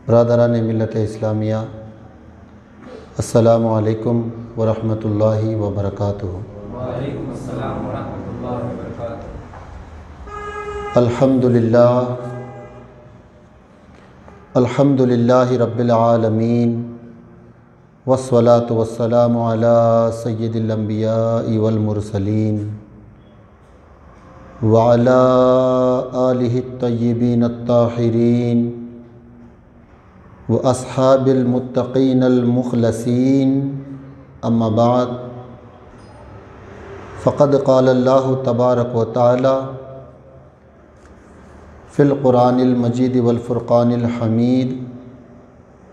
برادران ملت اسلامیہ، السلام علیکم ورحمۃ اللہ وبرکاتہ۔ وعلیکم السلام ورحمۃ اللہ وبرکاتہ۔ الحمد للہ رب العالمین، والصلاة والسلام علی سید الانبیاء والمرسلین وعلی آلہ الطیبین الطاہرین واصحاب المتقین المخلصین، اما بعد، فقد قال اللہ تبارک و تعالی فی القرآن المجید والفرقان الحمید،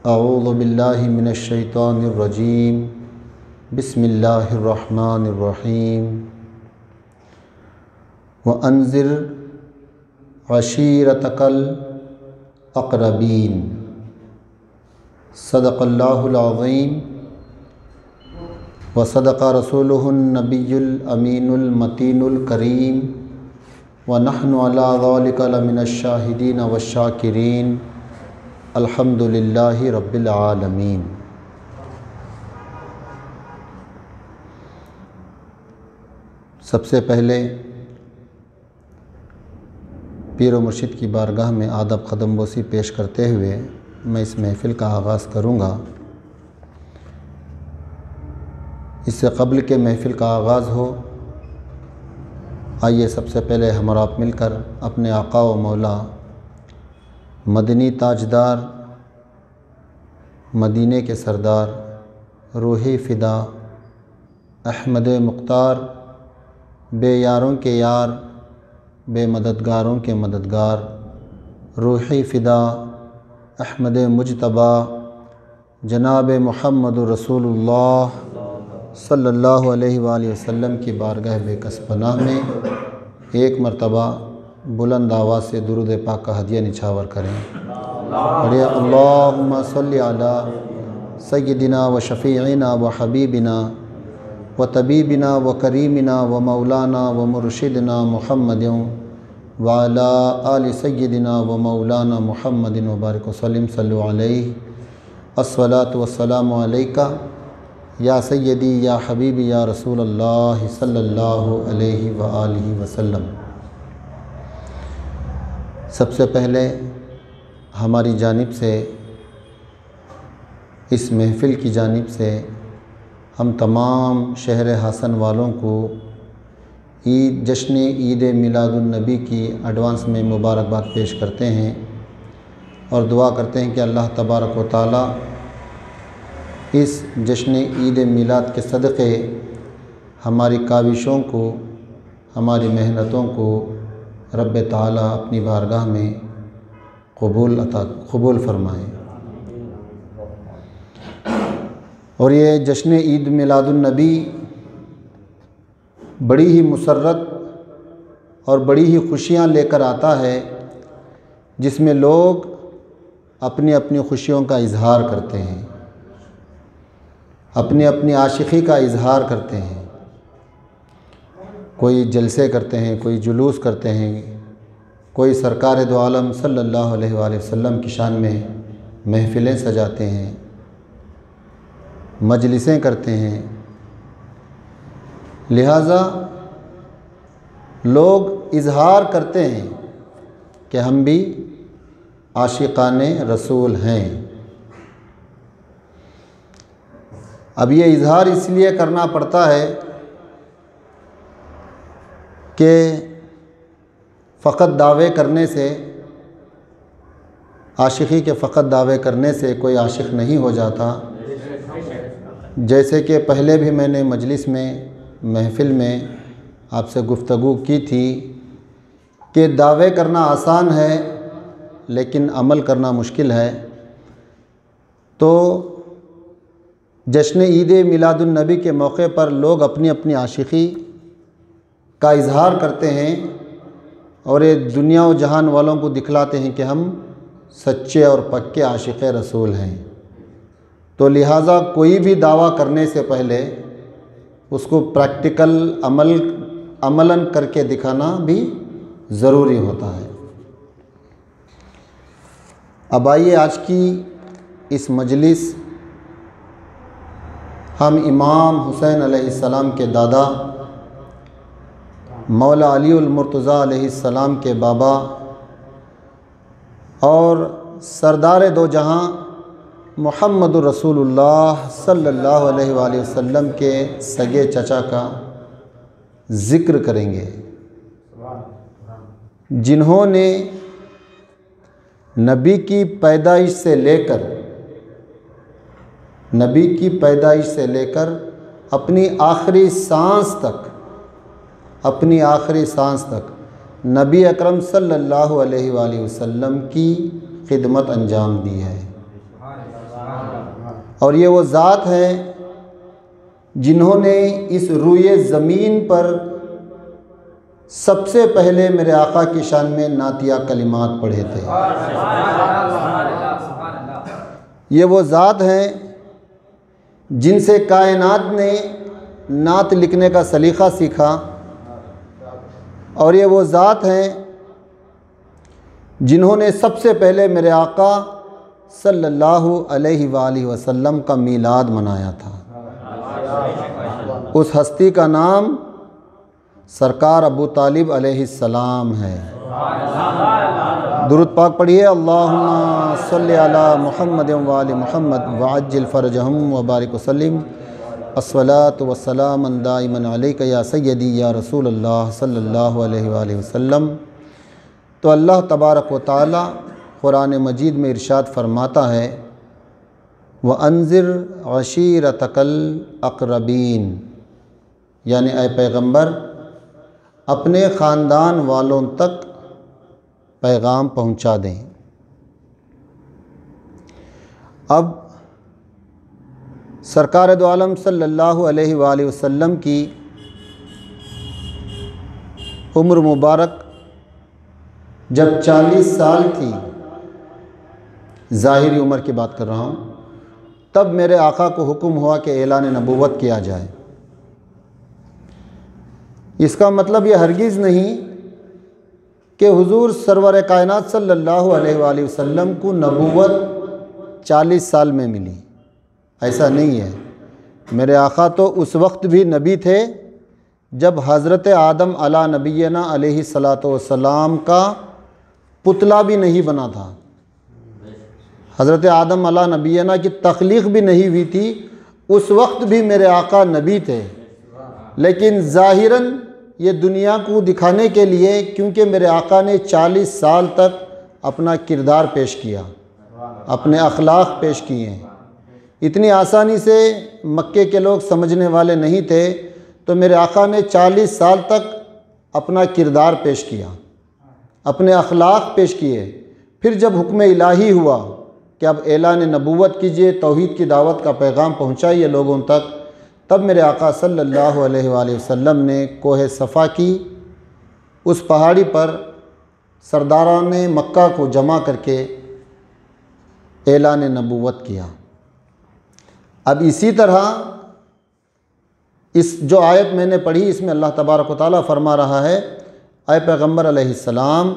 اعوذ باللہ من الشیطان الرجیم، بسم اللہ الرحمن الرحیم، وَأَنذِرْ عَشِيرَتَكَ الْأَقْرَبِينَ۔ صدق اللہ العظیم وصدق رسولہ النبی الامین المتین الکریم، ونحن علی ذلک لمن الشاہدین والشاکرین، الحمد للہ رب العالمین۔ سب سے پہلے پیر و مرشد کی بارگاہ میں آدب قدم بوسی پیش کرتے ہوئے میں اس محفل کا آغاز کروں گا۔ اس سے قبل کہ محفل کا آغاز ہو، آئیے سب سے پہلے ہم اور آپ مل کر اپنے آقا و مولا مدنی تاجدار، مدینے کے سردار، روحی فدا، احمد مختار، بے یاروں کے یار، بے مددگاروں کے مددگار، روحی فدا، احمد مجتبیٰ، جناب محمد رسول اللہ صلی اللہ علیہ وآلہ وسلم کی بارگاہ بے کس پناہ میں ایک مرتبہ بلند آواز سے درود پاک کا ہدیہ نچھاور کریں۔ پڑھیے اللہم صلی علی سیدنا و شفیعنا و حبیبنا و طبیبنا و کریمنا و مولانا و مرشدنا محمد وعلی آل سیدنا و مولانا محمد وبارک وسلم، صلو علیہ۔ الصلاۃ والسلام علیکہ یا سیدی یا حبیبی یا رسول اللہ صلی اللہ علیہ وآلہ وسلم۔ سب سے پہلے ہماری جانب سے، اس محفل کی جانب سے، ہم تمام شہر حسن والوں کو جشن عید میلاد النبی کی ایڈوانس میں مبارکباد پیش کرتے ہیں اور دعا کرتے ہیں کہ اللہ تبارک و تعالی اس جشن عید میلاد کے صدقے ہماری کاوشوں کو، ہماری محنتوں کو رب تعالی اپنی بارگاہ میں قبول فرمائیں۔ اور یہ جشن عید میلاد النبی بڑی ہی مسرت اور بڑی ہی خوشیاں لے کر آتا ہے، جس میں لوگ اپنی اپنی خوشیوں کا اظہار کرتے ہیں، اپنی اپنی عاشقی کا اظہار کرتے ہیں۔ کوئی جلسے کرتے ہیں، کوئی جلوس کرتے ہیں، کوئی سرکار دو عالم صلی اللہ علیہ وآلہ وسلم کی شان میں محفلیں سجاتے ہیں، مجلسیں کرتے ہیں۔ لہٰذا لوگ اظہار کرتے ہیں کہ ہم بھی عاشقان رسول ہیں۔ اب یہ اظہار اس لیے کرنا پڑتا ہے کہ فقط دعوے کرنے سے، عاشقی کے فقط دعوے کرنے سے کوئی عاشق نہیں ہو جاتا۔ جیسے کہ پہلے بھی میں نے مجلس میں، محفل میں آپ سے گفتگو کی تھی کہ دعوے کرنا آسان ہے لیکن عمل کرنا مشکل ہے۔ تو جشن عید میلاد النبی کے موقع پر لوگ اپنی اپنی عاشقی کا اظہار کرتے ہیں اور یہ دنیا و جہان والوں کو دکھلاتے ہیں کہ ہم سچے اور پکے عاشق رسول ہیں۔ تو لہٰذا کوئی بھی دعویٰ کرنے سے پہلے اس کو پریکٹیکل عملاً کر کے دکھانا بھی ضروری ہوتا ہے۔ اب آئیے آج کی اس مجلس ہم امام حسین علیہ السلام کے دادا مولا علی المرتضیٰ علیہ السلام کے بابا اور سردار دو جہاں محمد الرسول اللہ صلی اللہ علیہ وآلہ وسلم کے سگے چچا کا ذکر کریں گے، جنہوں نے نبی کی پیدائش سے لے کر اپنی آخری سانس تک نبی اکرم صلی اللہ علیہ وآلہ وسلم کی خدمت انجام دی ہے، اور یہ وہ ذات ہیں جنہوں نے اس روئے زمین پر سب سے پہلے میرے آقا کی شان میں نعتیہ کلمات پڑھے تھے۔ یہ وہ ذات ہیں جن سے کائنات نے نعت لکھنے کا سلیقہ سیکھا، اور یہ وہ ذات ہیں جنہوں نے سب سے پہلے میرے آقا صلی اللہ علیہ وآلہ وسلم کا میلاد منایا تھا۔ اس ہستی کا نام سرکار ابو طالب علیہ السلام ہے۔ درود پاک پڑھیے، اللہم صلی علی محمد وآل محمد وعجل فرجہم وبارک وسلم، الصلاۃ والسلام دائما علیک یا سیدی یا رسول اللہ صلی اللہ علیہ وآلہ وسلم۔ تو اللہ تبارک و تعالی قرآن مجید میں ارشاد فرماتا ہے، وَأَنذِرْ عَشِيرَتَكَ الْأَقْرَبِينَ، یعنی اے پیغمبر اپنے خاندان والوں تک پیغام پہنچا دیں۔ اب سرکار دو عالم صلی اللہ علیہ وآلہ وسلم کی عمر مبارک جب 40 سال تھی، ظاہری عمر کی بات کر رہا ہوں، تب میرے آقا کو حکم ہوا کہ اعلان نبوت کیا جائے۔ اس کا مطلب یہ ہرگز نہیں کہ حضور سرور کائنات صلی اللہ علیہ وآلہ وسلم کو نبوت 40 سال میں ملی، ایسا نہیں ہے۔ میرے آقا تو اس وقت بھی نبی تھے جب حضرت آدم علی نبینا علیہ السلام کا پتلا بھی نہیں بنا تھا، حضرت آدم علی نبینا کی تخلیق بھی نہیں ہوئی تھی، اس وقت بھی میرے آقا نبی تھے، لیکن ظاہراً یہ دنیا کو دکھانے کے لیے، کیونکہ میرے آقا نے 40 سال تک اپنا کردار پیش کیا، اپنے اخلاق پیش کیے ہیں۔ اتنی آسانی سے مکے کے لوگ سمجھنے والے نہیں تھے، تو میرے آقا نے 40 سال تک اپنا کردار پیش کیا، اپنے اخلاق پیش کیے۔ پھر جب حکم الہی ہوا کہ اب اعلان نبوت کیجئے، توحید کی دعوت کا پیغام پہنچائیے لوگوں تک، تب میرے آقا صلی اللہ علیہ وآلہ وسلم نے کوہ صفا کی اس پہاڑی پر سرداران مکہ کو جمع کر کے اعلان نبوت کیا۔ اب اسی طرح اس جو آیت میں نے پڑھی، اس میں اللہ تبارک و تعالیٰ فرما رہا ہے، اے پیغمبر علیہ السلام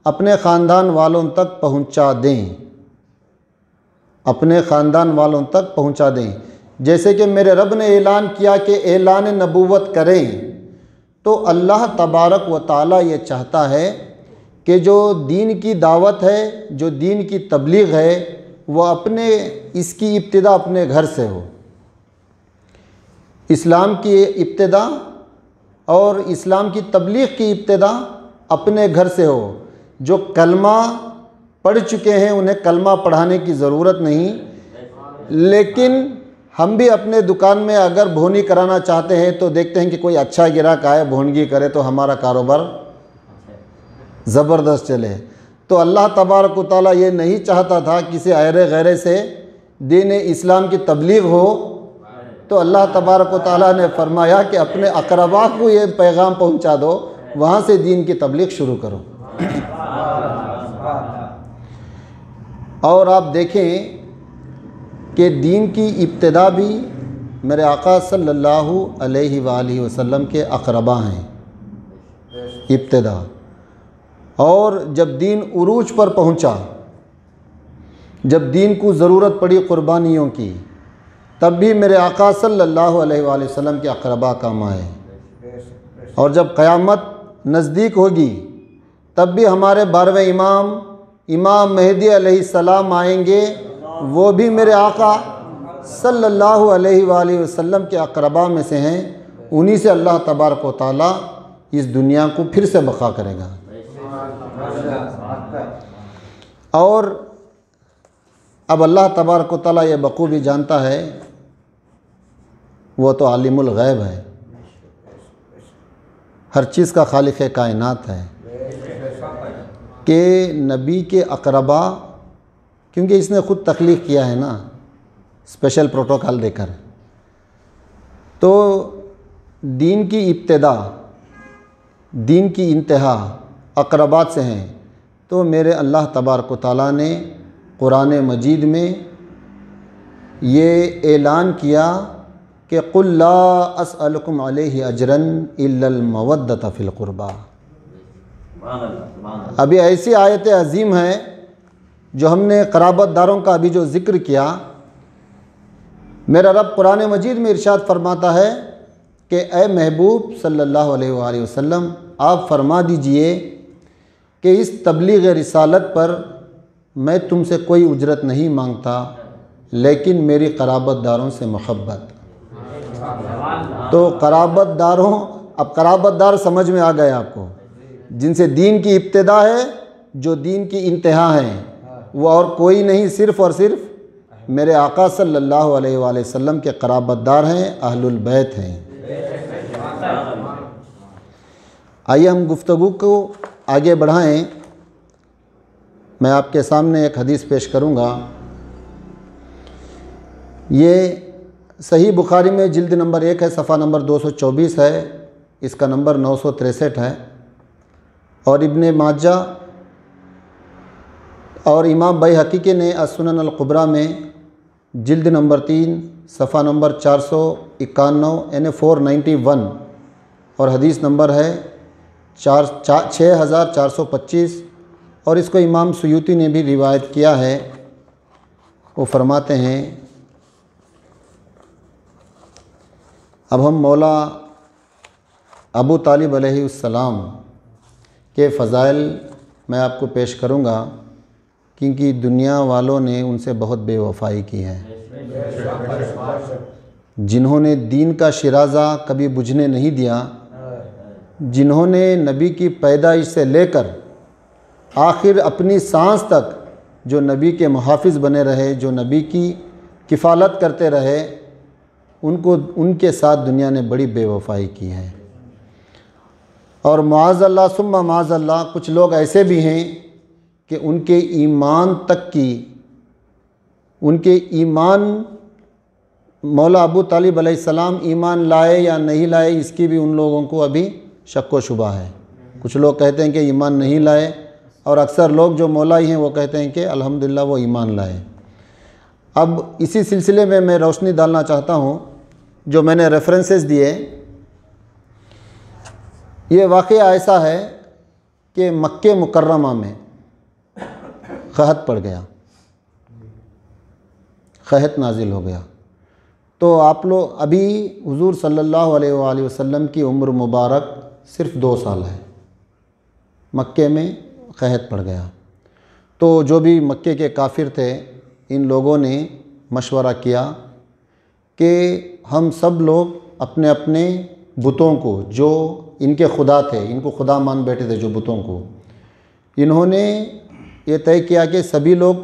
اپنے خاندان والوں تک پہنچا دیں، اپنے خاندان والوں تک پہنچا دیں۔ جیسے کہ میرے رب نے اعلان کیا کہ اعلان نبوت کریں، تو اللہ تبارک و تعالیٰ یہ چاہتا ہے کہ جو دین کی دعوت ہے، جو دین کی تبلیغ ہے، وہ اس کی ابتدا اپنے گھر سے ہو۔ اسلام کی ابتدا اور اسلام کی تبلیغ کی ابتدا اپنے گھر سے ہو۔ جو کلمہ پڑھ چکے ہیں انہیں کلمہ پڑھانے کی ضرورت نہیں، لیکن ہم بھی اپنے دکان میں اگر بھونی کرانا چاہتے ہیں تو دیکھتے ہیں کہ کوئی اچھا گراہک آئے بھونگی کرے تو ہمارا کاروبار زبردست چلے۔ تو اللہ تبارک و تعالیٰ یہ نہیں چاہتا تھا کسی ایرے غیرے سے دین اسلام کی تبلیغ ہو، تو اللہ تبارک و تعالیٰ نے فرمایا کہ اپنے اقربا کو یہ پیغام پہنچا دو، وہاں سے دین کی تبلیغ شروع کرو۔ اور آپ دیکھیں کہ دین کی ابتدا بھی میرے آقا صلی اللہ علیہ وآلہ وسلم کے اقربا ہیں ابتدا، اور جب دین عروج پر پہنچا جب دین کو ضرورت پڑی قربانیوں کی تب بھی میرے آقا صلی اللہ علیہ وآلہ وسلم کے اقربا کام آئے، اور جب قیامت نزدیک ہوگی تب بھی ہمارے 12ویں امام مہدی علیہ السلام آئیں گے، وہ بھی میرے آقا صلی اللہ علیہ وآلہ وسلم کے اقربا میں سے ہیں، انہی سے اللہ تبارک و تعالیٰ اس دنیا کو پھر سے بقا کرے گا۔ اور اب اللہ تبارک و تعالیٰ یہ بخوبی جانتا ہے، وہ تو عالم الغیب ہے، ہر چیز کا خالق کائنات ہے، کہ نبی کے اقربا، کیونکہ اس نے خود تخلیق کیا ہے نا اسپیشل پروٹوکال دے کر، تو دین کی ابتدا، دین کی انتہا اقربات سے ہیں، تو میرے اللہ تبارک و تعالیٰ نے قرآن مجید میں یہ اعلان کیا کہ قُلْ لَا أَسْأَلُكُمْ عَلَيْهِ أَجْرًا إِلَّا الْمَوَدَّةَ فِي الْقُرْبَى۔ ابھی ایسی آیت عظیم ہے جو ہم نے قرابت داروں کا ابھی جو ذکر کیا، میرا رب قرآن مجید میں ارشاد فرماتا ہے کہ اے محبوب صلی اللہ علیہ وآلہ وسلم، آپ فرما دیجئے کہ اس تبلیغ رسالت پر میں تم سے کوئی اجرت نہیں مانگتا، لیکن میری قرابت داروں سے محبت۔ تو قرابت داروں، اب قرابت دار سمجھ میں آ گئے آپ کو، جن سے دین کی ابتدا ہے، جو دین کی انتہا ہے، وہ اور کوئی نہیں، صرف اور صرف میرے آقا صلی اللہ علیہ وآلہ وسلم کے قرابت دار ہیں، اہل البیت ہیں۔ آئیے ہم گفتگو کو آگے بڑھائیں۔ میں آپ کے سامنے ایک حدیث پیش کروں گا، یہ صحیح بخاری میں جلد نمبر 1 ہے، صفحہ نمبر 224 ہے، اس کا نمبر 963 ہے، اور ابن ماجہ اور امام بیہقی نے السنن الکبریٰ میں جلد نمبر 3 صفحہ نمبر 451 یعنی 491، اور حدیث نمبر ہے 6425، اور اس کو امام سیوطی نے بھی روایت کیا ہے۔ وہ فرماتے ہیں، اب ہم مولا ابو طالب علیہ السلام کے فضائل میں آپ کو پیش کروں گا، کیونکہ دنیا والوں نے ان سے بہت بے وفائی کی ہے، جنہوں نے دین کا شیرازہ کبھی بجھنے نہیں دیا، جنہوں نے نبی کی پیدائش سے لے کر آخر اپنی سانس تک جو نبی کے محافظ بنے رہے، جو نبی کی کفالت کرتے رہے، ان کے ساتھ دنیا نے بڑی بے وفائی کی ہے۔ اور معاذ اللہ ثم معاذ اللہ، کچھ لوگ ایسے بھی ہیں کہ ان کے ایمان تک کی، ان کے ایمان، مولا ابو طالب علیہ السلام ایمان لائے یا نہیں لائے، اس کی بھی ان لوگوں کو ابھی شک و شبہ ہے۔ کچھ لوگ کہتے ہیں کہ ایمان نہیں لائے، اور اکثر لوگ جو مولائی ہیں وہ کہتے ہیں کہ الحمدللہ وہ ایمان لائے۔ اب اسی سلسلے میں میں روشنی ڈالنا چاہتا ہوں، جو میں نے ریفرنسز دیے، یہ واقعہ ایسا ہے کہ مکہ مکرمہ میں قحط پڑ گیا، قحط نازل ہو گیا، تو آپ لوگ ابھی حضور صلی اللہ علیہ وآلہ وسلم کی عمر مبارک صرف 2 سال ہے، مکے میں قحط پڑ گیا، تو جو بھی مکے کے کافر تھے، ان لوگوں نے مشورہ کیا کہ ہم سب لوگ اپنے اپنے بتوں کو، جو ان کے خدا تھے، ان کو خدا مان بیٹھے تھے جو بتوں کو، انہوں نے یہ طے کیا کہ سبھی لوگ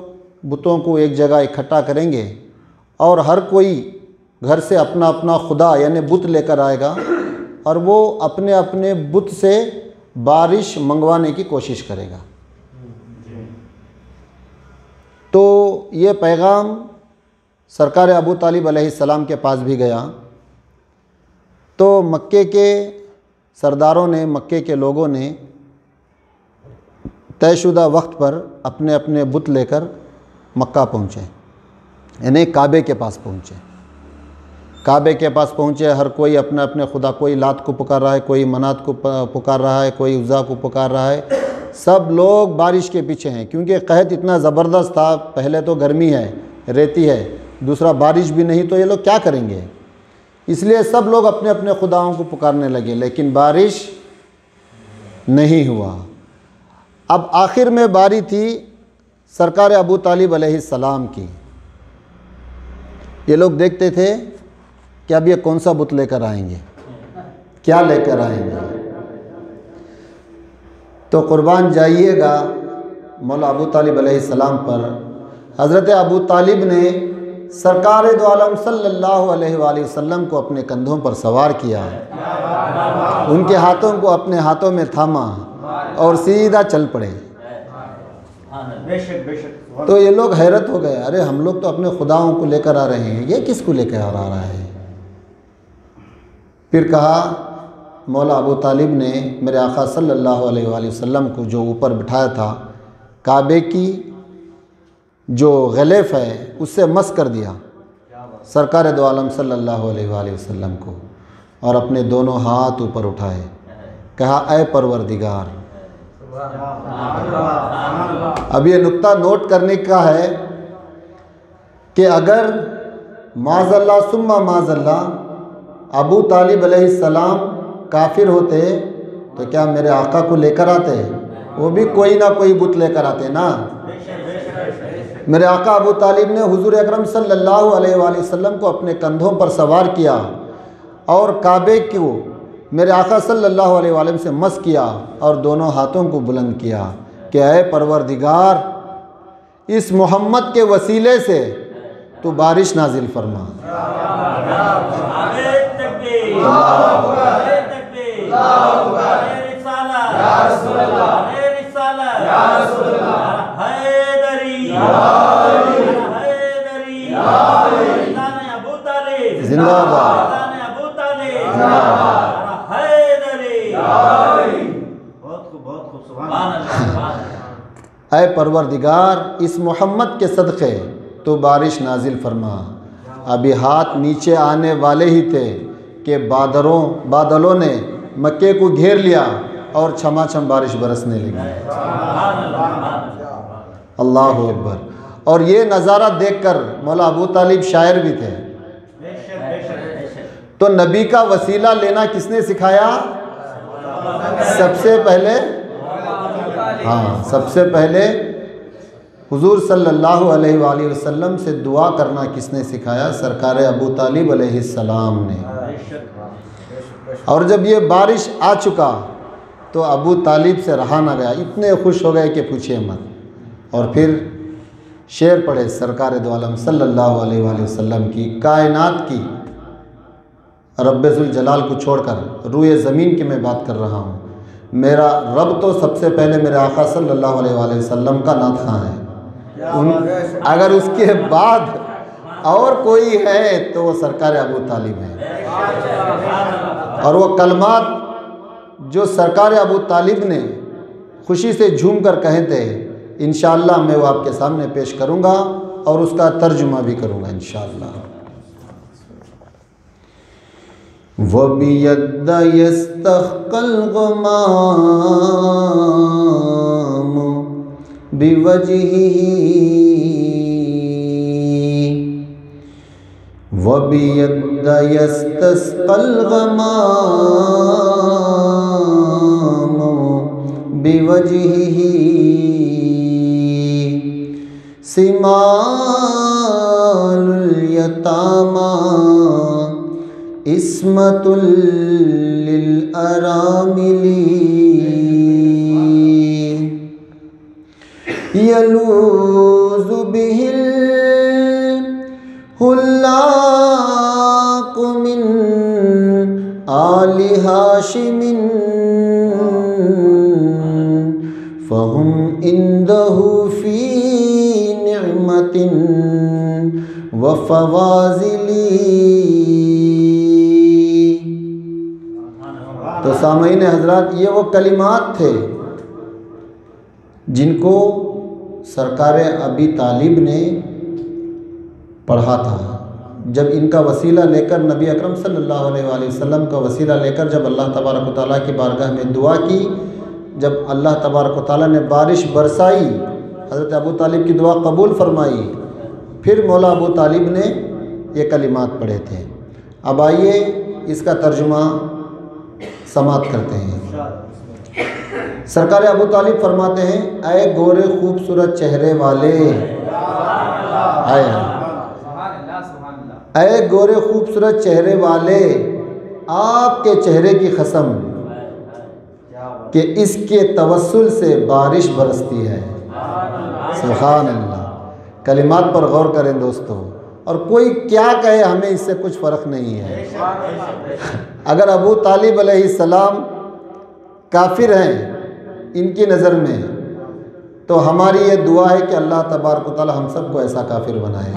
بتوں کو ایک جگہ اکٹھا کریں گے، اور ہر کوئی گھر سے اپنا اپنا خدا یعنی بت لے کر آئے گا، اور وہ اپنے اپنے بت سے بارش منگوانے کی کوشش کرے گا۔ تو یہ پیغام سرکار ابو طالب علیہ السلام کے پاس بھی گیا، تو مکے کے سرداروں نے، مکے کے لوگوں نے طے شدہ وقت پر اپنے اپنے بت لے کر مکہ پہنچے، یعنی کعبے کے پاس پہنچے۔ کعبے کے پاس پہنچے، ہر کوئی اپنے اپنے خدا، کوئی لات کو پکار رہا ہے، کوئی منات کو پکار رہا ہے، کوئی عزا کو پکار رہا ہے، سب لوگ بارش کے پیچھے ہیں، کیونکہ قحط اتنا زبردست تھا، پہلے تو گرمی ہے، ریتی ہے، دوسرا بارش بھی نہیں، تو یہ لوگ کیا کریں گے؟ اس لیے سب لوگ اپنے اپنے خداؤں کو پکارنے لگے، لیکن بارش نہیں ہوا۔ اب آخر میں باری تھی سرکار ابو طالب علیہ السلام کی۔ یہ لوگ دیکھتے تھے کہ اب یہ کون سا بت لے کر آئیں گے، کیا لے کر آئیں گے۔ تو قربان جائیے گا مولا ابو طالب علیہ السلام پر، حضرت ابو طالب نے سرکار دو عالم صلی اللہ علیہ وآلہ وسلم کو اپنے کندھوں پر سوار کیا، ان کے ہاتھوں کو اپنے ہاتھوں میں تھاما اور سیدھا چل پڑے۔ تو یہ لوگ حیرت ہو گئے، ارے ہم لوگ تو اپنے خداؤں کو لے کر آ رہے ہیں، یہ کس کو لے کر آ رہا ہے؟ پھر کہا مولا ابو طالب نے میرے آقا صلی اللہ علیہ وآلہ وسلم کو جو اوپر بٹھایا تھا، کعبے کی جو غلاف ہے اس سے مس کر دیا سرکار دو عالم صلی اللہ علیہ وآلہ وسلم کو، اور اپنے دونوں ہاتھ اوپر اٹھائے، کہا اے پروردگار۔ اب یہ نقطہ نوٹ کرنے کا ہے کہ اگر معاذ اللہ ثم معاذ اللہ ابو طالب علیہ السلام کافر ہوتے تو کیا میرے آقا کو لے کر آتے؟ وہ بھی کوئی نہ کوئی بت لے کر آتے نا۔ میرے آقا ابو طالب نے حضور اکرم صلی اللہ علیہ وآلہ وسلم کو اپنے کندھوں پر سوار کیا اور کعبے کو میرے آقا صلی اللہ علیہ وآلہ سے مس کیا اور دونوں ہاتھوں کو بلند کیا کہ اے پروردگار، اس محمد کے وسیلے سے تو بارش نازل فرما۔ زندہ باد۔ اے پروردگار، اس محمد کے صدقے تو بارش نازل فرما۔ ابھی ہاتھ نیچے آنے والے ہی تھے کہ بادلوں نے مکے کو گھیر لیا اور چھما چھم بارش برسنے لگی۔ اللہ اکبر۔ اور یہ نظارہ دیکھ کر مولا ابو طالب شاعر بھی تھے۔ تو نبی کا وسیلہ لینا کس نے سکھایا؟ سب سے پہلے حضور صلی اللہ علیہ وآلہ وسلم سے دعا کرنا کس نے سکھایا؟ سرکار ابو طالب علیہ السلام نے۔ اور جب یہ بارش آ چکا تو ابو طالب سے رہا نہ گیا، اتنے خوش ہو گئے کہ پوچھئے مت۔ اور پھر شعر پڑھے سرکار دو عالم صلی اللہ علیہ وآلہ وسلم کی، کائنات کی رب ذوالجلال کو چھوڑ کر روئے زمین کی میں بات کر رہا ہوں، میرا رب تو سب سے پہلے میرے آقا صلی اللہ علیہ وآلہ وسلم کا نعت خواں ہے، اگر اس کے بعد اور کوئی ہے تو وہ سرکار ابو طالب ہے۔ اور وہ کلمات جو سرکار ابو طالب نے خوشی سے جھوم کر کہے تھے، انشاءاللہ میں وہ آپ کے سامنے پیش کروں گا اور اس کا ترجمہ بھی کروں گا انشاءاللہ۔ وَبِيَدَّ يَسْتَخْقَى الْغَمَامُ بِوَجْهِهِ وَبِيَدَّ يَسْتَسْقَى الْغَمَامُ بِوَجْهِهِ سِمَالُ الْيَتَامَى عصمت للارامل یلوذ به الحلاق من آل ہاشم فهم عنده في نعمة وفواضل۔ تو سامعین حضرات، یہ وہ کلمات تھے جن کو سرکار ابی طالب نے پڑھا تھا۔ جب ان کا وسیلہ لے کر نبی اکرم صلی اللہ علیہ وآلہ وسلم کا وسیلہ لے کر جب اللہ تبارک و تعالیٰ کی بارگاہ میں دعا کی جب اللہ تبارک و تعالیٰ نے بارش برسائی، حضرت ابو طالب کی دعا قبول فرمائی، پھر مولا ابو طالب نے یہ کلمات پڑھے تھے۔ اب آئیے اس کا ترجمہ سماعت کرتے ہیں۔ سرکار ابو طالب فرماتے ہیں، اے گورے خوبصورت چہرے والے، اے گورے خوبصورت چہرے والے، آپ کے چہرے کی قسم کہ اس کے توسل سے بارش برستی ہے۔ سبحان اللہ۔ کلمات پر غور کریں دوستو، اور کوئی کیا کہے ہمیں اس سے کچھ فرق نہیں ہے۔ اگر ابو طالب علیہ السلام کافر ہیں ان کی نظر میں، تو ہماری یہ دعا ہے کہ اللہ تبارک و تعالی ہم سب کو ایسا کافر بنائے۔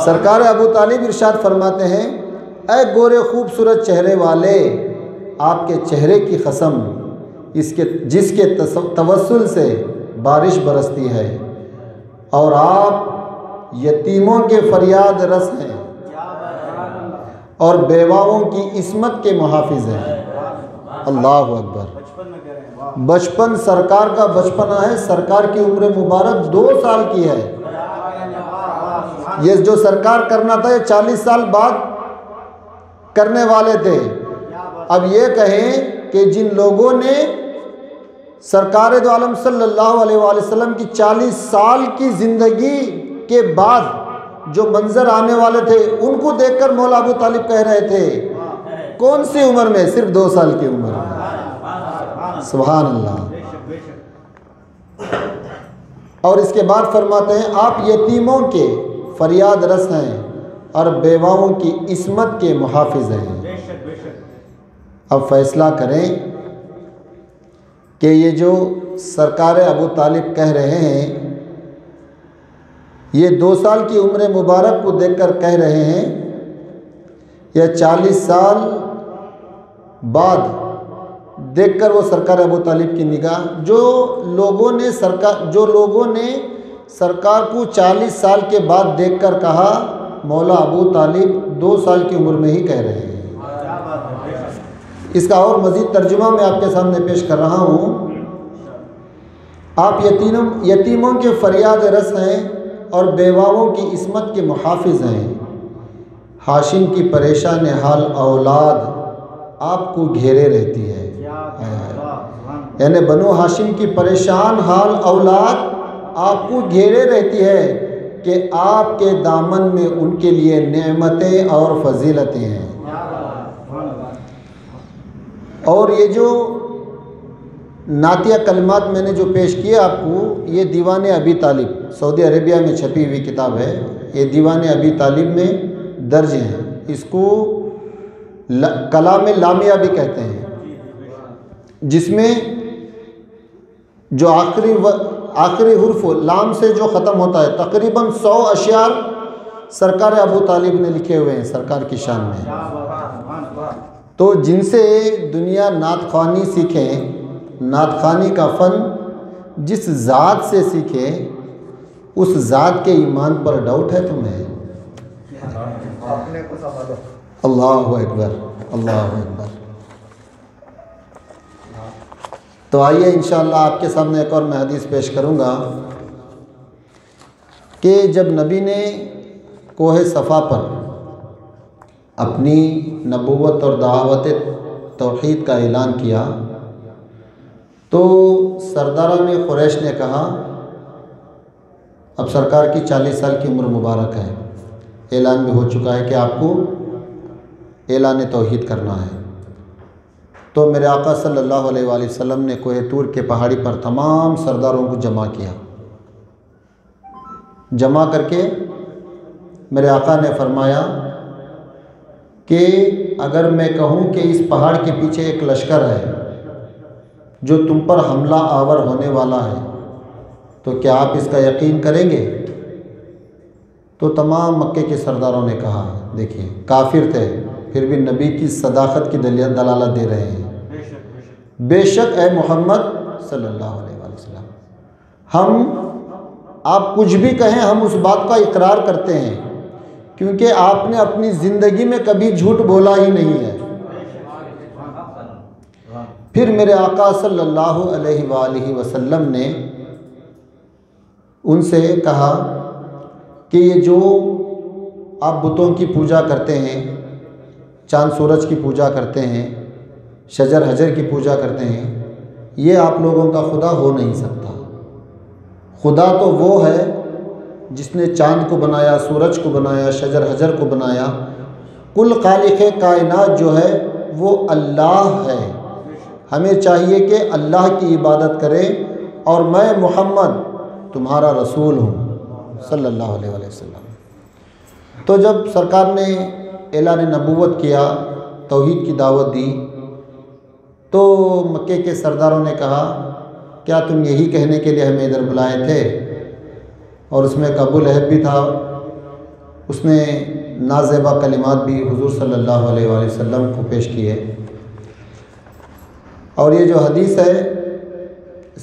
سرکار ابو طالب ارشاد فرماتے ہیں، اے گورے خوبصورت چہرے والے، آپ کے چہرے کی قسم جس کے توسل سے بارش برستی ہے، اور آپ یتیموں کے فریاد رس ہیں اور بیواؤں کی عصمت کے محافظ ہیں۔ اللہ اکبر۔ بچپن سرکار کا بچپنا ہے، سرکار کی عمر مبارک 2 سال کی ہے۔ یہ جو سرکار کرنا تھا یہ 40 سال بعد کرنے والے تھے۔ اب یہ کہیں کہ جن لوگوں نے سرکار دو عالم صلی اللہ علیہ وآلہ وسلم کی 40 سال کی زندگی کے بعد جو منظر آنے والے تھے، ان کو دیکھ کر مولا ابو طالب کہہ رہے تھے، کون سی عمر میں؟ صرف 2 سال کی عمر میں۔ سبحان اللہ۔ اور اس کے بعد فرماتے ہیں، آپ یتیموں کے فریاد رس ہیں اور بیواؤں کی عصمت کے محافظ ہیں۔ اب فیصلہ کریں کہ یہ جو سرکار ابو طالب کہہ رہے ہیں، یہ 2 سال کی عمر مبارک کو دیکھ کر کہہ رہے ہیں، یا 40 سال بعد دیکھ کر وہ سرکار ابو طالب کی نگاہ، جو لوگوں نے سرکار کو 40 سال کے بعد دیکھ کر کہا، مولا ابو طالب 2 سال کی عمر میں ہی کہہ رہے ہیں۔ اس کا اور مزید ترجمہ میں آپ کے سامنے پیش کر رہا ہوں۔ آپ یتیموں کے فریاد رس ہیں اور بیواؤں کی عصمت کے محافظ ہیں۔ ہاشم کی پریشان حال اولاد آپ کو گھیرے رہتی ہے، یعنی بنو ہاشم کی پریشان حال اولاد آپ کو گھیرے رہتی ہے کہ آپ کے دامن میں ان کے لیے نعمتیں اور فضیلتیں ہیں۔ اور یہ جو نعتیہ کلمات میں نے جو پیش کیے آپ کو، یہ دیوان ابی طالب، سعودی عربیہ میں چھپی ہوئی کتاب ہے، یہ دیوان ابی طالب میں درج ہیں۔ اس کو کلام لامیہ بھی کہتے ہیں، جس میں جو آخری حرف لام سے جو ختم ہوتا ہے، تقریباً 100 اشعار سرکار ابو طالب نے لکھے ہوئے ہیں سرکار کی شان میں۔ تو جن سے دنیا نعت خوانی سیکھیں، نعت خوانی کا فن جس ذات سے سیکھے، اس ذات کے ایمان پر ڈاؤٹ ہے تمہیں؟ اللہ اکبر، اللہ اکبر۔ تو آئیے انشاءاللہ آپ کے سامنے ایک اور میں حدیث پیش کروں گا کہ جب نبی نے کوہ صفا پر اپنی نبوت اور دعوت توحید کا اعلان کیا، تو سرداران قریش نے کہا، اب سرکار کی 40 سال کی عمر مبارک ہے، اعلان بھی ہو چکا ہے کہ آپ کو اعلان توحید کرنا ہے۔ تو میرے آقا صلی اللہ علیہ وآلہ وسلم نے کوہ طور کے پہاڑی پر تمام سرداروں کو جمع کیا۔ جمع کر کے میرے آقا نے فرمایا کہ اگر میں کہوں کہ اس پہاڑ کے پیچھے ایک لشکر ہے جو تم پر حملہ آور ہونے والا ہے، تو کیا آپ اس کا یقین کریں گے؟ تو تمام مکے کے سرداروں نے کہا، دیکھیے کافر تھے پھر بھی نبی کی صداقت کی دلالت دے رہے ہیں، بے شک اے محمد صلی اللہ علیہ وآلہ وسلم، آپ کچھ بھی کہیں ہم اس بات کا اقرار کرتے ہیں، کیونکہ آپ نے اپنی زندگی میں کبھی جھوٹ بولا ہی نہیں ہے۔ پھر میرے آقا صلی اللہ علیہ وآلہ وسلم نے ان سے کہا کہ یہ جو آپ بتوں کی پوجا کرتے ہیں، چاند سورج کی پوجا کرتے ہیں، شجر حجر کی پوجا کرتے ہیں، یہ آپ لوگوں کا خدا ہو نہیں سکتا۔ خدا تو وہ ہے جس نے چاند کو بنایا، سورج کو بنایا، شجر حجر کو بنایا۔ کل خالق کائنات جو ہے وہ اللہ ہے۔ ہمیں چاہیے کہ اللہ کی عبادت کریں، اور میں محمد تمہارا رسول ہوں صلی اللہ علیہ وآلہ وسلم۔ تو جب سرکار نے اعلان نبوت کیا، توحید کی دعوت دی، تو مکے کے سرداروں نے کہا کیا تم یہی کہنے کے لیے ہمیں ادھر بلائے تھے؟ اور اس میں ابو لہب بھی تھا، اس نے نازیبا کلمات بھی حضور صلی اللہ علیہ وآلہ وسلم کو پیش کیے۔ اور یہ جو حدیث ہے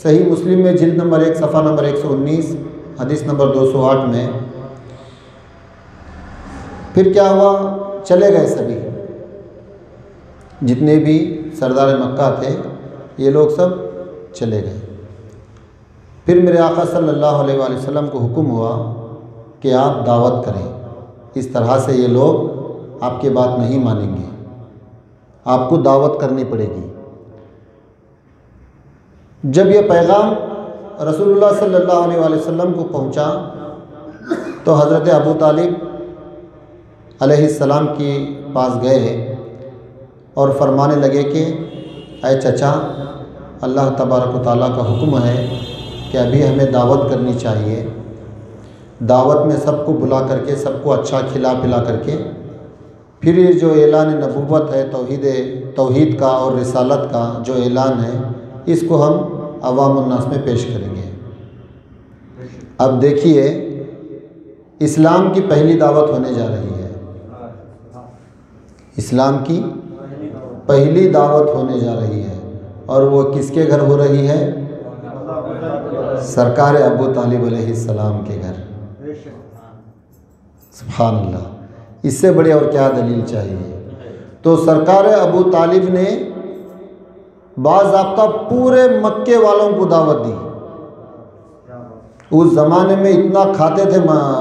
صحیح مسلم میں جلد نمبر 1 صفحہ نمبر 119 حدیث نمبر 208 میں، پھر کیا ہوا؟ چلے گئے سبھی، جتنے بھی سردار مکہ تھے یہ لوگ سب چلے گئے۔ پھر میرے آقا صلی اللہ علیہ وآلہ وسلم کو حکم ہوا کہ آپ دعوت کریں، اس طرح سے یہ لوگ آپ کی بات نہیں مانیں گے، آپ کو دعوت کرنی پڑے گی۔ جب یہ پیغام رسول اللہ صلی اللہ علیہ وآلہ وسلم کو پہنچا تو حضرت ابو طالب علیہ السلام کے پاس گئے اور فرمانے لگے کہ اے چچا، اللہ تبارک و تعالیٰ کا حکم ہے کہ ابھی ہمیں دعوت کرنی چاہیے، دعوت میں سب کو بلا کر کے، سب کو اچھا کھلا پلا کر کے، پھر یہ جو اعلان نبوت ہے، توحید کا اور رسالت کا جو اعلان ہے، اس کو ہم عوام الناس میں پیش کریں گے۔ اب دیکھیے اسلام کی پہلی دعوت ہونے جا رہی ہے، اسلام کی پہلی دعوت ہونے جا رہی ہے، اور وہ کس کے گھر ہو رہی ہے؟ سرکار ابو طالب علیہ السلام کے گھر۔ سبحان اللہ، اس سے بڑے اور کیا دلیل چاہیے؟ تو سرکار ابو طالب نے باضابطہ پورے مکے والوں کو دعوت دی۔ اس زمانے میں اتنا کھاتے تھے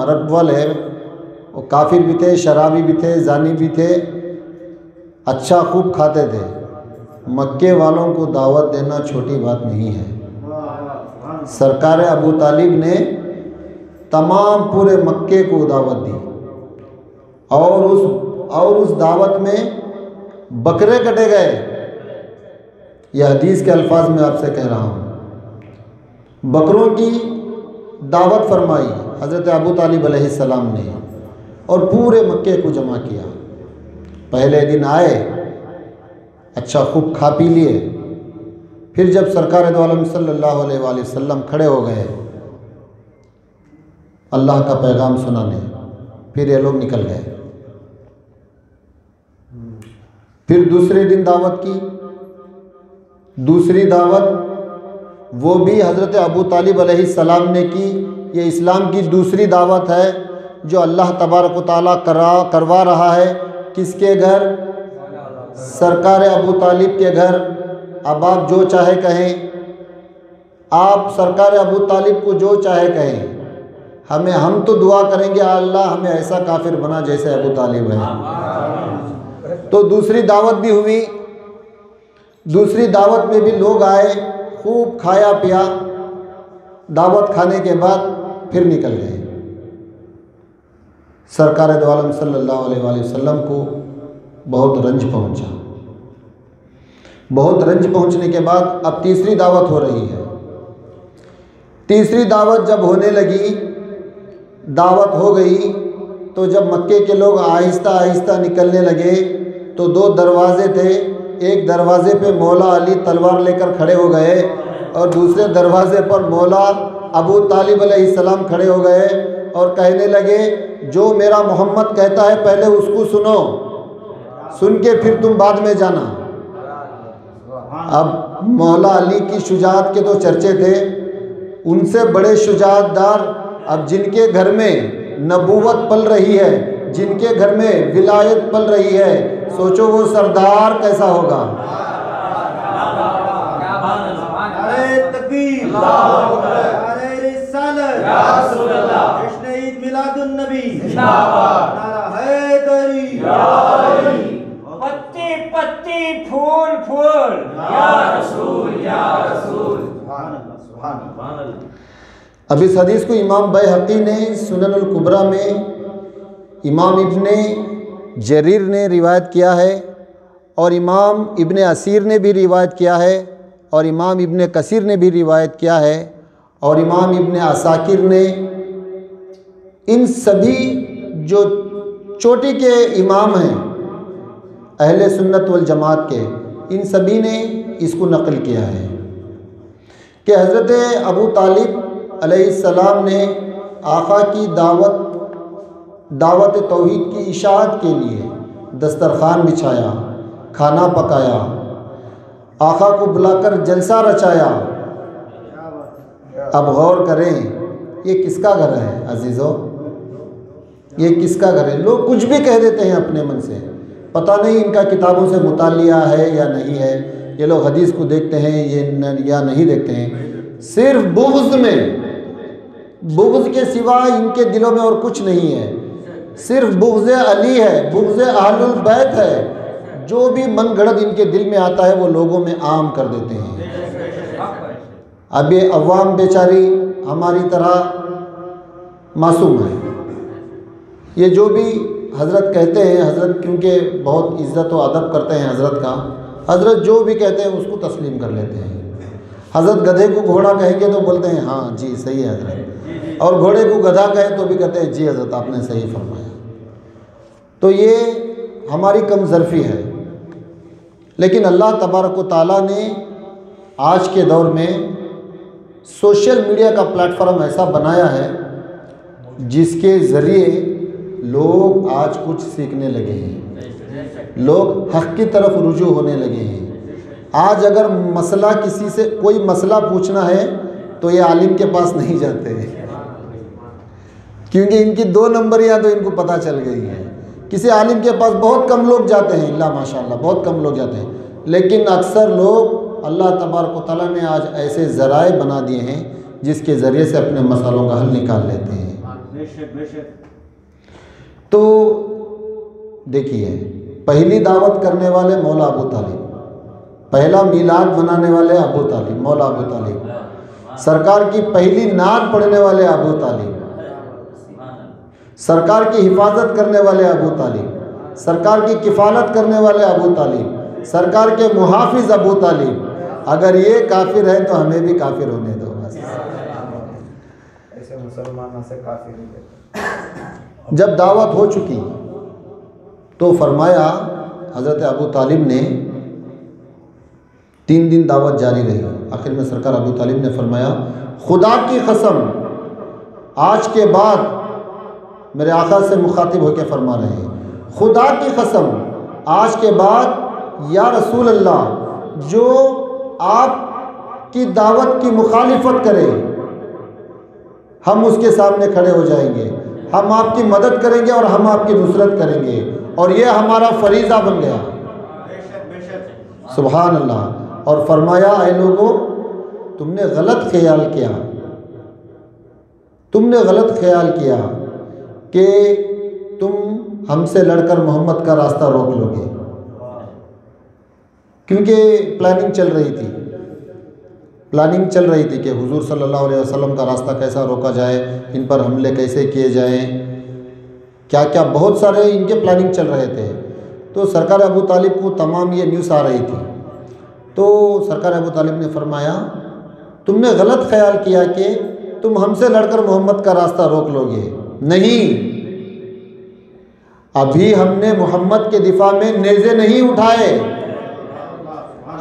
رب والے، وہ کافر بھی تھے، شرابی بھی تھے، زانی بھی تھے، اچھا خوب کھاتے تھے۔ مکے والوں کو دعوت دینا چھوٹی بات نہیں ہے۔ سرکار ابو طالب نے تمام پورے مکے کو دعوت دی، اور اس دعوت میں بکرے کٹے گئے۔ یہ حدیث کے الفاظ میں آپ سے کہہ رہا ہوں، بکروں کی دعوت فرمائی حضرت ابو طالب علیہ السلام نے، اور پورے مکے کو جمع کیا۔ پہلے دن آئے، اچھا خوب کھا پی لیے، پھر جب سرکار دو عالم صلی اللہ علیہ وآلہ وسلم کھڑے ہو گئے اللہ کا پیغام سنانے، پھر یہ لوگ نکل گئے۔ پھر دوسرے دن دعوت کی، دوسری دعوت وہ بھی حضرت ابو طالب علیہ السلام نے کی۔ یہ اسلام کی دوسری دعوت ہے جو اللہ تبارک و تعالیٰ کروا رہا ہے۔ کس کے گھر؟ سرکار ابو طالب کے گھر۔ اب آپ جو چاہے کہیں، آپ سرکار ابو طالب کو جو چاہے کہیں، ہم تو دعا کریں گے اللہ ہمیں ایسا کافر بنا جیسے ابو طالب ہے۔ تو دوسری دعوت بھی ہوئی، دوسری دعوت میں بھی لوگ آئے، خوب کھایا پیا، دعوت کھانے کے بعد پھر نکل گئے۔ سرکار دو عالم صلی اللہ علیہ وآلہ وسلم کو بہت رنج پہنچا۔ بہت رنج پہنچنے کے بعد اب تیسری دعوت ہو رہی ہے۔ تیسری دعوت جب ہونے لگی، دعوت ہو گئی، تو جب مکے کے لوگ آہستہ آہستہ نکلنے لگے تو دو دروازے تھے، ایک دروازے پہ مولا علی تلوار لے کر کھڑے ہو گئے، اور دوسرے دروازے پر مولا ابو طالب علیہ السلام کھڑے ہو گئے اور کہنے لگے جو میرا محمد کہتا ہے پہلے اس کو سنو، سن کے پھر تم بعد میں جانا۔ اب مولا علی کی شجاعت کے تو چرچے تھے، ان سے بڑے شجاعت دار اب جن کے گھر میں نبوت پل رہی ہے، جن کے گھر میں ولایت پل رہی ہے، سوچو وہ سردار کیسا ہوگا۔ تکبیر، اللہ اکبر، نعرہ رسالت، یا رسول اللہ، جشن عید میلاد النبی، زندہ باد، نعرہ حیدری، یا علی، پتی پتی پھول پھول، یا رسول یا رسول، سبحان اللہ، سبحان اللہ، سبحان اللہ۔ اب اس حدیث کو امام بیہقی نے سنن الکبریٰ میں، امام ابن جریر نے روایت کیا ہے، اور امام ابن اسیر نے بھی روایت کیا ہے، اور امام ابن کثیر نے بھی روایت کیا ہے، اور امام ابن عساکر نے، ان سبھی جو چوٹی کے امام ہیں اہل سنت والجماعت کے، ان سبھی نے اس کو نقل کیا ہے کہ حضرت ابو طالب علیہ السلام نے آقا کی دعوت توحید کی اشاعت کے لیے دسترخوان بچھایا، کھانا پکایا، آقا کو بلا کر جلسہ رچایا۔ اب غور کریں، یہ کس کا گھر ہے عزیزو؟ یہ کس کا گھر ہے؟ لوگ کچھ بھی کہہ دیتے ہیں اپنے من سے، پتہ نہیں ان کا کتابوں سے مطالعہ ہے یا نہیں ہے، یہ لوگ حدیث کو دیکھتے ہیں یا نہیں دیکھتے ہیں، صرف بغض کے سوا ان کے دلوں میں اور کچھ نہیں ہے، صرف بغض علی ہے، بغض اہل البیت ہے، جو بھی من گھڑت ان کے دل میں آتا ہے وہ لوگوں میں عام کر دیتے ہیں۔ اب یہ عوام بیچاری ہماری طرح معصوم ہے، یہ جو بھی حضرت کہتے ہیں، حضرت کیونکہ بہت عزت و ادب کرتے ہیں حضرت کا، حضرت جو بھی کہتے ہیں اس کو تسلیم کر لیتے ہیں۔ حضرت گدھے کو گھوڑا کہیں گے تو بولتے ہیں ہاں جی صحیح ہے حضرت، اور گھوڑے کو گدھا کہیں تو بھی کہتے ہیں جی حضرت آپ نے صحیح فرمایا۔ تو یہ ہماری کم ظرفی ہے، لیکن اللہ تبارک و تعالیٰ نے آج کے دور میں سوشل میڈیا کا پلیٹ فارم ایسا بنایا ہے جس کے ذریعے لوگ آج کچھ سیکھنے لگے ہیں، لوگ حق کی طرف رجوع ہونے لگے ہیں۔ آج اگر مسئلہ کسی سے کوئی مسئلہ پوچھنا ہے تو یہ عالم کے پاس نہیں جاتے، کیونکہ ان کی 2 نمبریاں تو ان کو پتہ چل گئی ہیں۔ کسی عالم کے پاس بہت کم لوگ جاتے ہیں، اللہ ماشاءاللہ بہت کم لوگ جاتے ہیں، لیکن اکثر لوگ اللہ تبارک و تعالیٰ نے آج ایسے ذرائع بنا دیے ہیں جس کے ذریعے سے اپنے مسئلوں کا حل نکال لیتے ہیں۔ تو دیکھیے، پہلی دعوت کرنے والے مولا ابو طالب، پہلا میلاد منانے والے ابو طالب، مولا ابو طالب، سرکار کی پہلی نعت پڑھنے والے ابو طالب، سرکار کی حفاظت کرنے والے ابو طالب، سرکار کی کفالت کرنے والے ابو طالب، سرکار کے محافظ ابو طالب۔ اگر یہ کافر ہے تو ہمیں بھی کافر ہونے دو بس۔ ایسے مسلمانوں سے کافر نہیں۔ جب دعوت ہو چکی تو فرمایا، حضرت ابو طالب نے 3 دن دعوت جاری رہی، آخر میں سرکار ابو طالب نے فرمایا، خدا کی قسم آج کے بعد، میرے آقا سے مخاطب ہو کے فرما رہے ہیں، خدا کی قسم آج کے بعد یا رسول اللہ جو آپ کی دعوت کی مخالفت کرے ہم اس کے سامنے کھڑے ہو جائیں گے، ہم آپ کی مدد کریں گے اور ہم آپ کی نصرت کریں گے، اور یہ ہمارا فریضہ بن گیا۔ سبحان اللہ۔ اور فرمایا، اے لوگوں تم نے غلط خیال کیا، تم نے غلط خیال کیا کہ تم ہم سے لڑ کر محمد کا راستہ روک لو گے، کیونکہ پلاننگ چل رہی تھی کہ حضور صلی اللہ علیہ وسلم کا راستہ کیسا روکا جائے، ان پر حملے کیسے کیے جائیں، کیا بہت سارے ان کے پلاننگ چل رہے تھے۔ تو سرکار ابو طالب کو تمام یہ نیوز آ رہی تھی، تو سرکار ابو طالب نے فرمایا، تم نے غلط خیال کیا کہ تم ہم سے لڑ کر محمد کا راستہ روک لو گے، نہیں، ابھی ہم نے محمد کے دفاع میں نیزے نہیں اٹھائے،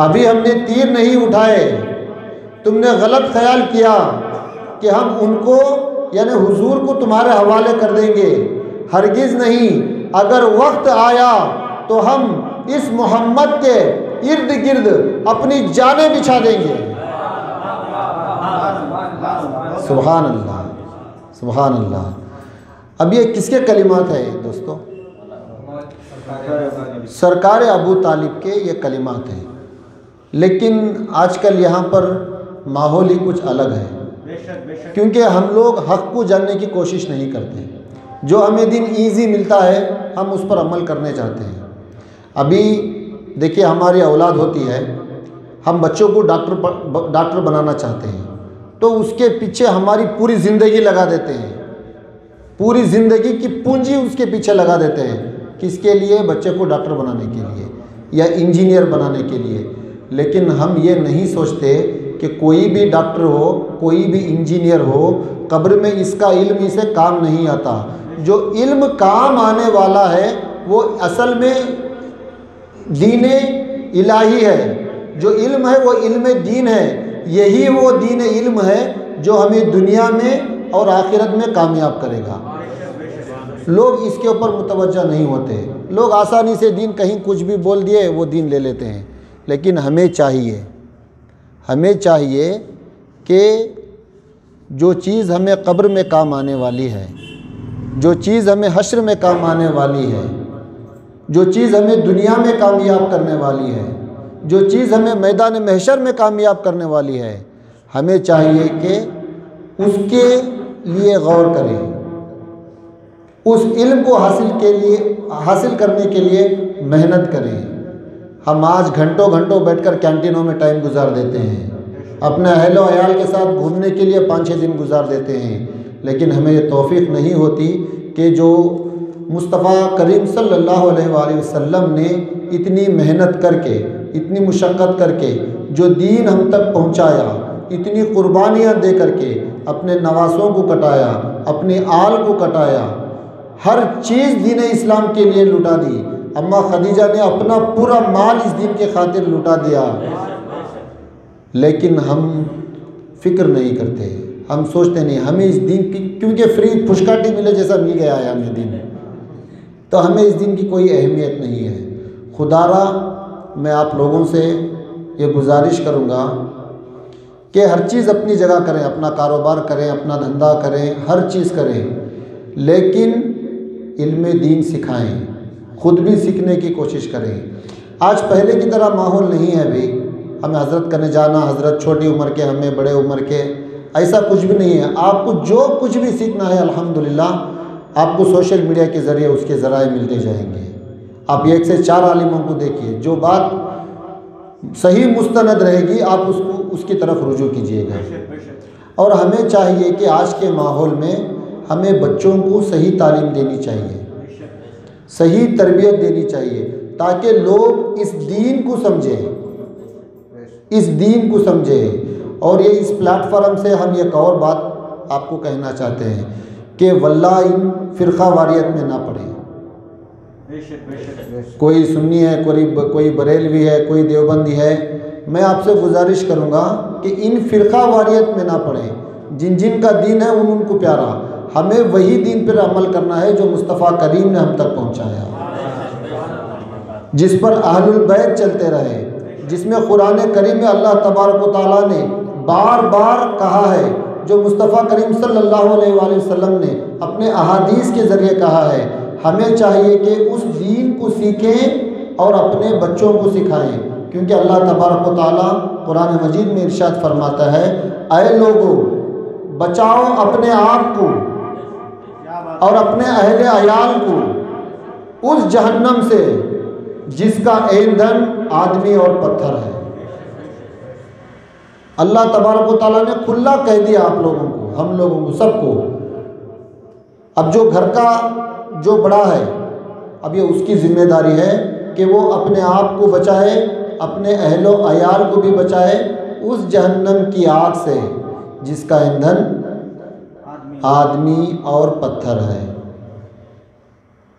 ابھی ہم نے تیر نہیں اٹھائے، تم نے غلط خیال کیا کہ ہم ان کو یعنی حضور کو تمہارے حوالے کر دیں گے، ہرگز نہیں، اگر وقت آیا تو ہم اس محمد کے ارد گرد اپنی جانیں بچھا دیں گے۔ سبحان اللہ، سبحان اللہ۔ اب یہ کس کے کلمات ہیں دوستو؟ سرکار ابو طالب کے یہ کلمات ہیں، لیکن آج کل یہاں پر ماحول ہی کچھ الگ ہے، کیونکہ ہم لوگ حق کو جاننے کی کوشش نہیں کرتے۔ جو ہمیں دین ایزی ملتا ہے ہم اس پر عمل کرنے چاہتے ہیں۔ ابھی دیکھیے ہماری اولاد ہوتی ہے، ہم بچوں کو ڈاکٹر بنانا چاہتے ہیں، تو اس کے پیچھے ہماری پوری زندگی لگا دیتے ہیں، پوری زندگی کی پونجی اس کے پیچھے لگا دیتے ہیں۔ کس کے لیے؟ بچے کو ڈاکٹر بنانے کے لیے یا انجینئر بنانے کے لیے۔ لیکن ہم یہ نہیں سوچتے کہ کوئی بھی ڈاکٹر ہو، کوئی بھی انجینئر ہو، قبر میں اس کا علم اسے کام نہیں آتا۔ جو علم کام آنے والا ہے وہ اصل میں دین الہی ہے، جو علم ہے وہ علم دین ہے، یہی وہ دین علم ہے جو ہمیں دنیا میں اور آخرت میں کامیاب کرے گا۔ لوگ اس کے اوپر متوجہ نہیں ہوتے، لوگ آسانی سے دین کہیں کچھ بھی بول دیے وہ دین لے لیتے ہیں۔ لیکن ہمیں چاہیے کہ جو چیز ہمیں قبر میں کام آنے والی ہے، جو چیز ہمیں حشر میں کام آنے والی ہے، جو چیز ہمیں دنیا میں کامیاب کرنے والی ہے، جو چیز ہمیں میدان محشر میں کامیاب کرنے والی ہے، ہمیں چاہیے کہ اس کے لیے غور کریں، اس علم کو حاصل کرنے کے لیے محنت کریں۔ ہم آج گھنٹوں بیٹھ کر کینٹینوں میں ٹائم گزار دیتے ہیں، اپنے اہل و عیال کے ساتھ گھومنے کے لیے 5-6 دن گزار دیتے ہیں، لیکن ہمیں یہ توفیق نہیں ہوتی کہ جو مصطفیٰ کریم صلی اللہ علیہ وآلہ وسلم نے اتنی محنت کر کے، اتنی مشقت کر کے جو دین ہم تک پہنچایا، اتنی قربانیاں دے کر کے اپنے نواسوں کو کٹایا، اپنی آل کو کٹایا، ہر چیز دین اسلام کے لیے لٹا دی۔ اماں خدیجہ نے اپنا پورا مال اس دین کے خاطر لٹا دیا، لیکن ہم فکر نہیں کرتے، ہم سوچتے نہیں ہمیں اس دین کی، کیونکہ فری پھشکاٹی ملے جیسا مل گیا ہے ہمیں دین، تو ہمیں اس دین کی کوئی اہمیت نہیں ہے۔ خدا را میں آپ لوگوں سے یہ گزارش کروں گا کہ ہر چیز اپنی جگہ کریں، اپنا کاروبار کریں، اپنا دھندا کریں، ہر چیز کریں، لیکن علم دین سکھائیں، خود بھی سیکھنے کی کوشش کریں۔ آج پہلے کی طرح ماحول نہیں ہے ابھی، ہمیں حضرت کرنے جانا، حضرت چھوٹی عمر کے، ہمیں بڑے عمر کے، ایسا کچھ بھی نہیں ہے۔ آپ کو جو کچھ بھی سیکھنا ہے الحمدللہ آپ کو سوشل میڈیا کے ذریعے اس کے ذرائع ملتے جائیں گے۔ آپ 1 سے 4 عالموں کو دیکھیے، جو بات صحیح مستند رہے گی آپ اس کی طرف رجوع کیجیے گا۔ اور ہمیں چاہیے کہ آج کے ماحول میں ہمیں بچوں کو صحیح تعلیم دینی چاہیے، صحیح تربیت دینی چاہیے، تاکہ لوگ اس دین کو سمجھیں، اس دین کو سمجھیں۔ اور یہ اس پلیٹ فارم سے ہم ایک اور بات آپ کو کہنا چاہتے ہیں کہ واللہ ان فرقہ واریت میں نہ پڑیں۔ کوئی سنی ہے، کوئی بریلوی ہے، کوئی دیوبندی ہے، میں آپ سے گزارش کروں گا کہ ان فرقہ واریت میں نہ پڑیں۔ جن کا دین ہے ان کو پیارا، ہمیں وہی دین پر عمل کرنا ہے جو مصطفیٰ کریم نے ہم تک پہنچایا، جس پر اہل البیت چلتے رہے، جس میں قرآن کریم میں اللہ تبارک و تعالیٰ نے بار بار کہا ہے، جو مصطفیٰ کریم صلی اللہ علیہ وآلہ وسلم نے اپنے احادیث کے ذریعے کہا ہے۔ ہمیں چاہیے کہ اس دین کو سیکھیں اور اپنے بچوں کو سکھائیں، کیونکہ اللہ تبارک و تعالیٰ قرآن مجید میں ارشاد فرماتا ہے، اے لوگو بچاؤ اپنے آپ کو اور اپنے اہل عیال کو اس جہنم سے جس کا ایندھن آدمی اور پتھر ہے۔ اللہ تبارک و تعالیٰ نے کھلا کہہ دیا آپ لوگوں کو، ہم لوگوں کو، سب کو۔ اب جو گھر کا جو بڑا ہے، اب یہ اس کی ذمہ داری ہے کہ وہ اپنے آپ کو بچائے، اپنے اہل و عیال کو بھی بچائے اس جہنم کی آگ سے جس کا ایندھن آدمی اور پتھر ہے۔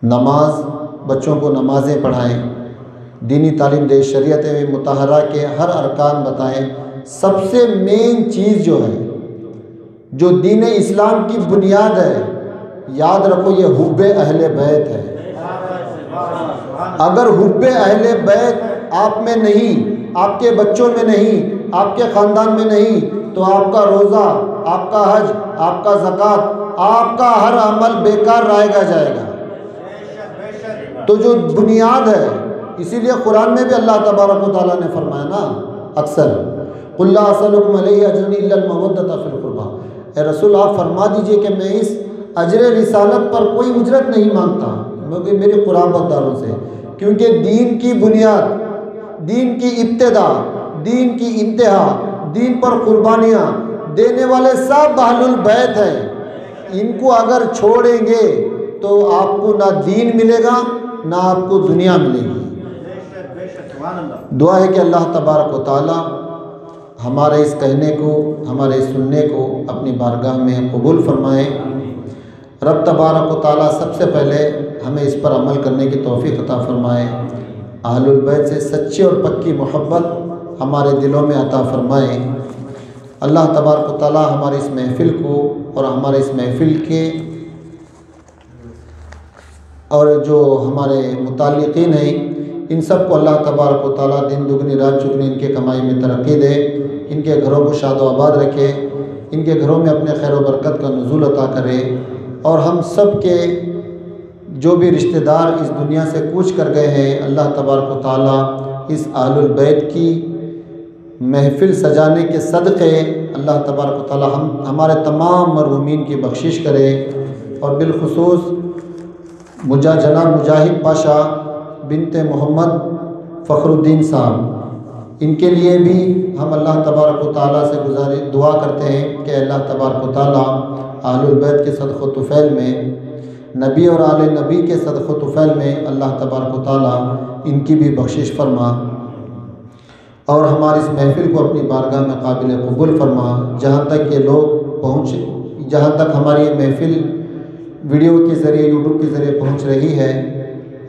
نماز، بچوں کو نمازیں پڑھائیں، دینی تعلیم دیں، شریعت مطہرہ کے ہر ارکان بتائیں۔ سب سے مین چیز جو ہے، جو دین اسلام کی بنیاد ہے، یاد رکھو یہ حب اہل بیت ہے۔ اگر حب اہل بیت آپ میں نہیں، آپ کے بچوں میں نہیں، آپ کے خاندان میں نہیں، تو آپ کا روزہ، آپ کا حج، آپ کا زکوٰۃ، آپ کا ہر عمل بیکار رائے گا جائے گا۔ تو جو بنیاد ہے، اسی لیے قرآن میں بھی اللہ تبارک و تعالیٰ نے فرمایا نا، اکثر قل لا اسألکم علیہ اجرا الا المودۃ فی القربى، اے رسول آپ فرما دیجئے کہ میں اس اجر رسالت پر کوئی اجرت نہیں مانگتا کیونکہ میری قرابت داروں سے، کیونکہ دین کی بنیاد، دین کی ابتدا، دین کی انتہا، دین پر قربانیاں دینے والے سب اہل البیت ہیں۔ ان کو اگر چھوڑیں گے تو آپ کو نہ دین ملے گا نہ آپ کو دنیا ملے گی۔ دعا ہے کہ اللہ تبارک و تعالی ہمارے اس کہنے کو، ہمارے اس سننے کو اپنی بارگاہ میں قبول فرمائے۔ رب تبارک و تعالی سب سے پہلے ہمیں اس پر عمل کرنے کی توفیق عطا فرمائے، اہل البیت سے سچی اور پکی محبت ہمارے دلوں میں عطا فرمائے۔ اللہ تبارک و تعالی ہماری اس محفل کو اور ہمارے اس محفل کے اور جو ہمارے متعلقین ہیں ان سب کو اللہ تبارک و تعالی دن دگنی رات چگنی ان کے کمائی میں ترقی دے، ان کے گھروں کو شاد و آباد رکھے، ان کے گھروں میں اپنے خیر و برکت کا نزول عطا کرے، اور ہم سب کے جو بھی رشتہ دار اس دنیا سے کوچ کر گئے ہیں اللہ تبارک و تعالی اس اہل البیت کی محفل سجانے کے صدقے اللہ تبارک و تعالی ہمارے تمام مرحومین کی بخشش کرے، اور بالخصوص جناب مجاہد پاشا بنت محمد فخر الدین صاحب، ان کے لیے بھی ہم اللہ تبارک و تعالیٰ سے دعا کرتے ہیں کہ اللہ تبارک و تعالیٰ اہل البیت کے صدق و طفیل میں، نبی اور آل نبی کے صدق و طفیل میں اللہ تبارک و تعالیٰ ان کی بھی بخشش فرما، اور ہماری اس محفل کو اپنی بارگاہ میں قابل قبول فرما۔ جہاں تک یہ لوگ جہاں تک ہماری یہ محفل ویڈیو کے ذریعے یوٹیوب کے ذریعے پہنچ رہی ہے،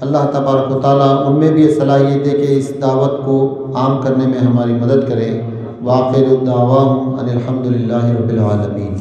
اللہ تبارک و تعالیٰ ان میں بھی یہ صلاحیت دے کہ اس دعوت کو عام کرنے میں ہماری مدد کرے۔ وآخر دعواہم ان الحمد للہ رب العالمین۔